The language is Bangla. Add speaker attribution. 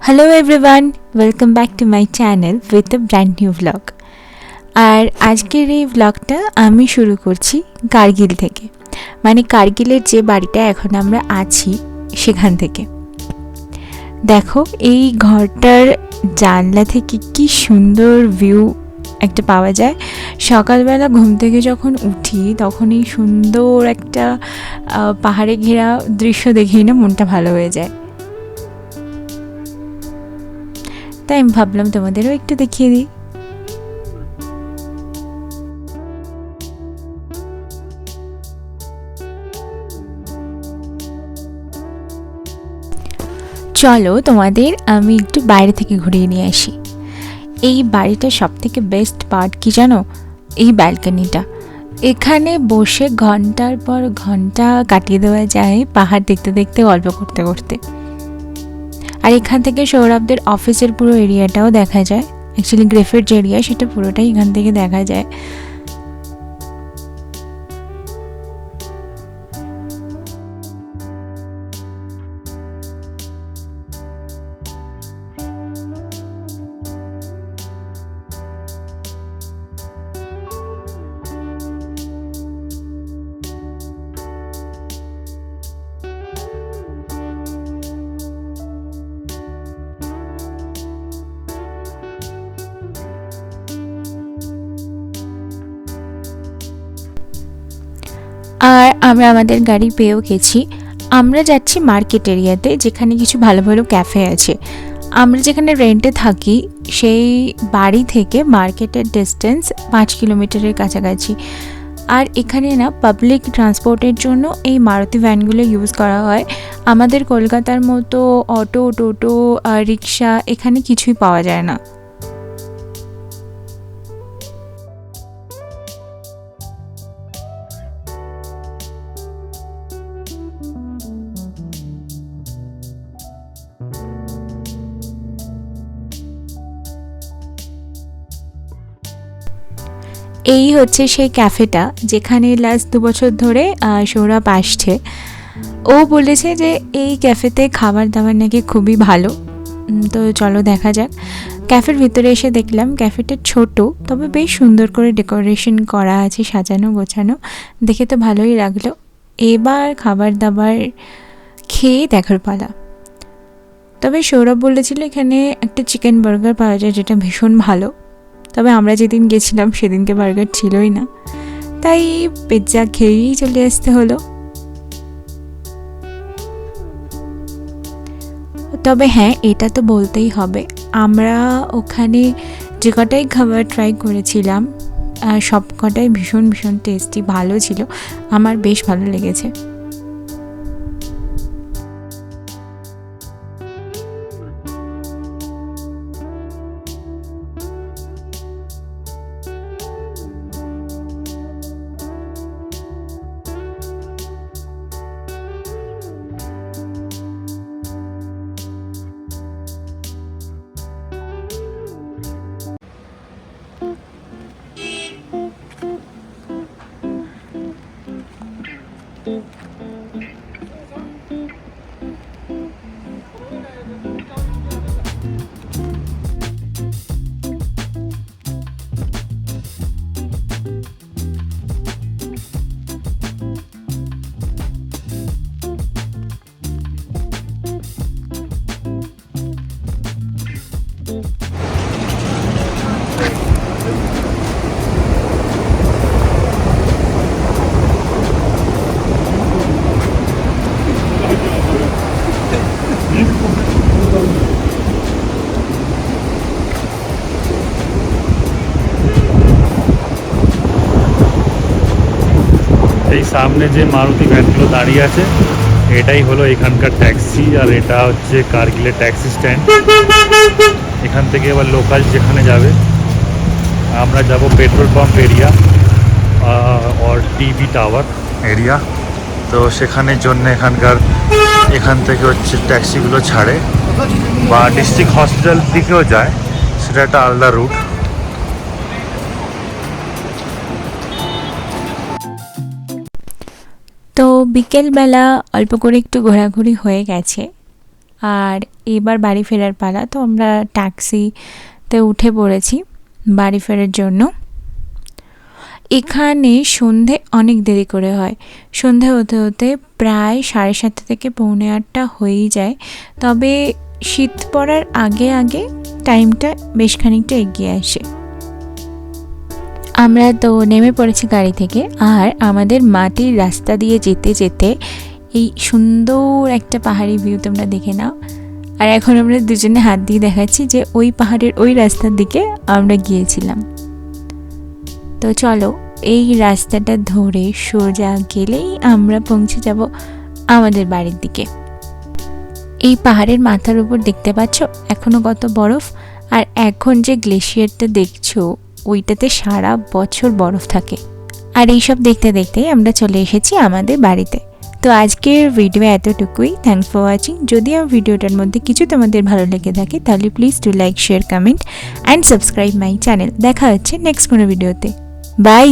Speaker 1: Hello everyone, welcome back to my channel with a brand new vlog. আর আজকের এই ব্লগটা আমি শুরু করছি কার্গিল থেকে, মানে কার্গিলের যে বাড়িটা এখন আমরা আছি সেখান থেকে। দেখো এই ঘরটার জানলা থেকে কি সুন্দর ভিউ একটা পাওয়া যায়। সকালবেলা ঘুম থেকে যখন উঠি তখন এই সুন্দর একটা পাহাড়ে ঘেরা দৃশ্য দেখেই না মনটা ভালো হয়ে যায়। তাই আমি ভাবলাম তোমাদেরও একটু দেখিয়ে দিই। চলো তোমাদের আমি একটু বাইরে থেকে ঘুরিয়ে নিয়ে আসি। এই বাড়িটার সবথেকে বেস্ট পার্ট কি জানো? এই ব্যালকনিটা। এখানে বসে ঘন্টার পর ঘন্টা কাটিয়ে দেওয়া যায় পাহাড় দেখতে দেখতে, গল্প করতে করতে। আর এখান থেকে সৌরভদের অফিসের পুরো এরিয়াটাও দেখা যায়। অ্যাকচুয়ালি গ্রেফের যে এরিয়া সেটা পুরোটাই এখান থেকে দেখা যায়। আর আমরা আমাদের গাড়ি পেয়েও গেছি। আমরা যাচ্ছি মার্কেট এরিয়াতে, যেখানে কিছু ভালো ভালো ক্যাফে আছে। আমরা যেখানে রেন্টে থাকি সেই বাড়ি থেকে মার্কেটের ডিস্টেন্স 5 কিলোমিটারের কাছাকাছি। আর এখানে না পাবলিক ট্রান্সপোর্টের জন্য এই মারুতি ভ্যানগুলো ইউজ করা হয়। আমাদের কলকাতার মতো অটো, টোটো, রিক্সা এখানে কিছুই পাওয়া যায় না। এই হচ্ছে সেই ক্যাফেটা যেখানে লাস্ট 2 বছর ধরে সৌরভ আসছে। ও বলেছে যে এই ক্যাফেতে খাবার দাবার নাকি খুবই ভালো। তো চলো দেখা যাক। ক্যাফের ভিতরে এসে দেখলাম ক্যাফেটা ছোট, তবে বেশ সুন্দর করে ডেকোরেশন করা আছে, সাজানো গোছানো, দেখে তো ভালোই লাগলো। এবার খাবার দাবার খেয়ে দেখার পালা। তবে সৌরভ বলেছিল এখানে একটা চিকেন বার্গার পাওয়া যায় যেটা ভীষণ ভালো। তবে আমরা যেদিন গেছিলাম সেদিনকে বার্গার ছিলই না, তাই পিৎজা খেয়েই চলে আসতে হলো। তবে হ্যাঁ, এটা তো বলতেই হবে, আমরা ওখানে যে কটাই খাবার ট্রাই করেছিলাম সব কটাই ভীষণ ভীষণ টেস্টি, ভালো ছিল। আমার বেশ ভালো লেগেছে।
Speaker 2: এই সামনে যে মারুতি ভ্যানগুলো দাঁড়িয়ে আছে এটাই হলো এখানকার ট্যাক্সি, আর এটা হচ্ছে কার্গিলের ট্যাক্সি স্ট্যান্ড। এখান থেকে এবার লোকাল যেখানে যাবে, আমরা যাব পেট্রোল পাম্প এরিয়া আর টিভি টাওয়ার এরিয়া। তো সেখানের জন্য এখান থেকে হচ্ছে ট্যাক্সিগুলো ছাড়ে, বা ডিস্ট্রিক্ট হসপিটাল দিকেও যায়, সেটা একটা আলাদা রুট।
Speaker 1: তো বিকেলবেলা অল্প করে একটু ঘোরাঘুরি হয়ে গেছে। আর এবার বাড়ি ফেরার পালা, তো আমরা ট্যাক্সিতে উঠে পড়েছি বাড়ি ফেরার জন্য। এখানে সন্ধে অনেক দেরি করে হয়, সন্ধে হতে হতে প্রায় 7:30 থেকে 7:45 হয়েই যায়। তবে শীত পড়ার আগে আগে টাইমটা বেশ খানিকটা এগিয়ে আসে। আমরা তো নেমে পড়েছি গাড়ি থেকে, আর আমাদের মাটির রাস্তা দিয়ে যেতে যেতে এই সুন্দর একটা পাহাড়ি ভিউ তোমরা দেখে নাও। আর এখন আমরা দুজনে হাত দিয়ে দেখাচ্ছি যে ওই পাহাড়ের ওই রাস্তার দিকে আমরা গিয়েছিলাম। তো চলো এই রাস্তাটা ধরে সোজা গেলেই আমরা পৌঁছে যাব আমাদের বাড়ির দিকে। এই পাহাড়ের মাথার উপর দেখতে পাচ্ছ এখনো কত বরফ, আর এখন যে গ্লেশিয়ারটা দেখছো ওইটাতে সারা বছর বরফ থাকে। আর এইসব দেখতে দেখতেই আমরা চলে এসেছি আমাদের বাড়িতে। তো আজকের ভিডিও এতটুকুই। Thanks for watching. যদি আমার ভিডিওটার মধ্যে কিছু তোমাদের ভালো লেগে থাকে তাহলে please do like, share, comment and subscribe my channel. দেখা হচ্ছে নেক্সট কোনো ভিডিওতে। বাই।